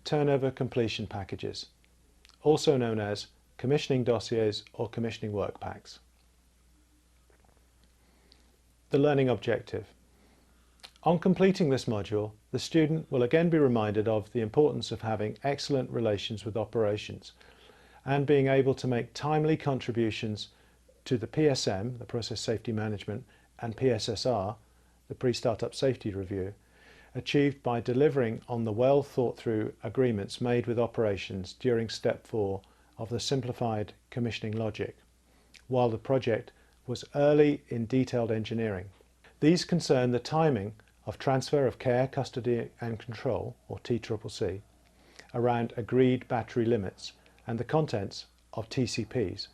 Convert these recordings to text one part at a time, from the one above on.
turnover completion packages, also known as commissioning dossiers or commissioning work packs. The learning objective. On completing this module, the student will again be reminded of the importance of having excellent relations with operations and being able to make timely contributions to the PSM, the Process Safety Management, and PSSR, the Pre-Startup Safety Review, achieved by delivering on the well thought through agreements made with operations during Step 4 of the simplified commissioning logic, while the project was early in detailed engineering. These concern the timing of transfer of care, custody and control, or TCCC, around agreed battery limits and the contents of TCPs,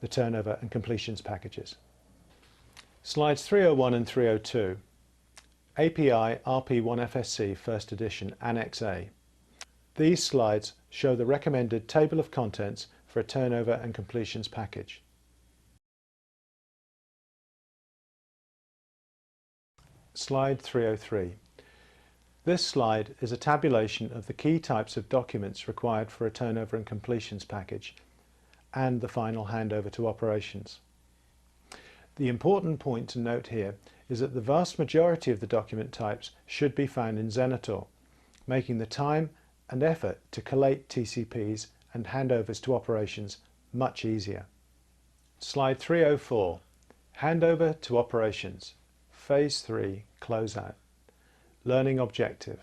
the turnover and completions packages. Slides 301 and 302. API RP1FSC First Edition Annex A. These slides show the recommended table of contents for a turnover and completions package. Slide 303. This slide is a tabulation of the key types of documents required for a turnover and completions package and the final handover to operations. The important point to note here is that the vast majority of the document types should be found in Xenitor, making the time and effort to collate TCPs and handovers to operations much easier. Slide 304. Handover to operations. Phase 3 Closeout. Learning objective.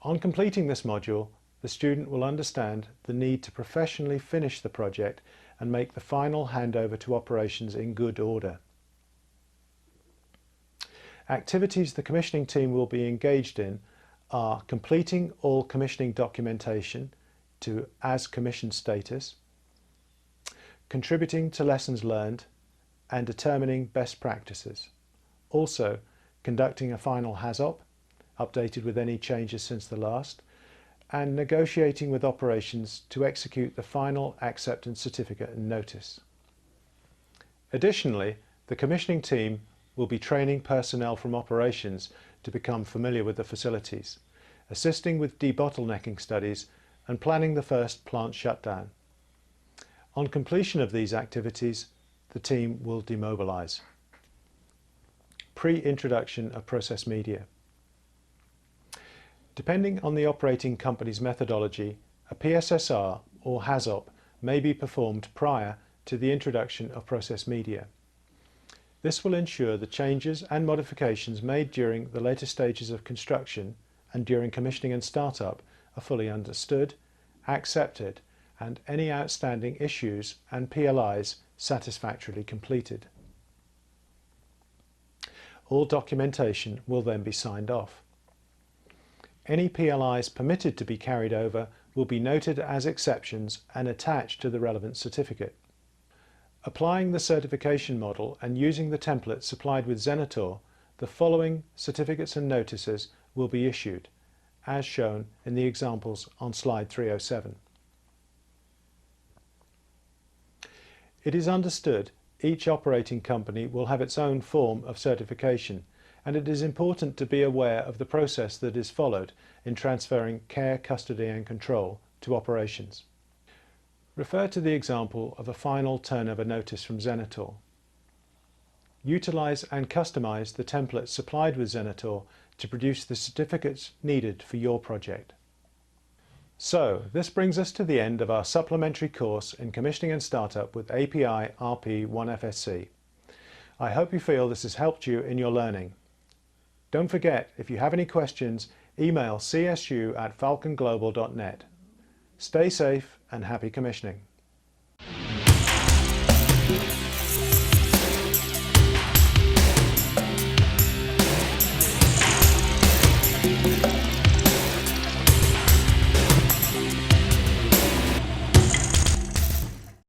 On completing this module, the student will understand the need to professionally finish the project and make the final handover to operations in good order. Activities the commissioning team will be engaged in are completing all commissioning documentation to as commissioned status, contributing to lessons learned, and determining best practices. Also, conducting a final HAZOP, updated with any changes since the last, and negotiating with operations to execute the final acceptance certificate and notice. Additionally, the commissioning team will be training personnel from operations to become familiar with the facilities, assisting with debottlenecking studies and planning the first plant shutdown. On completion of these activities, the team will demobilize. Pre-introduction of process media. Depending on the operating company's methodology, a PSSR or HAZOP may be performed prior to the introduction of process media. This will ensure the changes and modifications made during the later stages of construction and during commissioning and startup are fully understood, accepted, and any outstanding issues and PLIs satisfactorily completed. All documentation will then be signed off. Any PLIs permitted to be carried over will be noted as exceptions and attached to the relevant certificate. Applying the certification model and using the template supplied with Xenitor, the following certificates and notices will be issued, as shown in the examples on slide 307. It is understood each operating company will have its own form of certification, and it is important to be aware of the process that is followed in transferring care, custody and control to operations. Refer to the example of a final turnover notice from Xenitor. Utilize and customize the templates supplied with Xenitor to produce the certificates needed for your project. So, this brings us to the end of our supplementary course in Commissioning and Startup with API RP1FSC. I hope you feel this has helped you in your learning. Don't forget, if you have any questions, email csu@falconglobal.net. Stay safe and happy commissioning.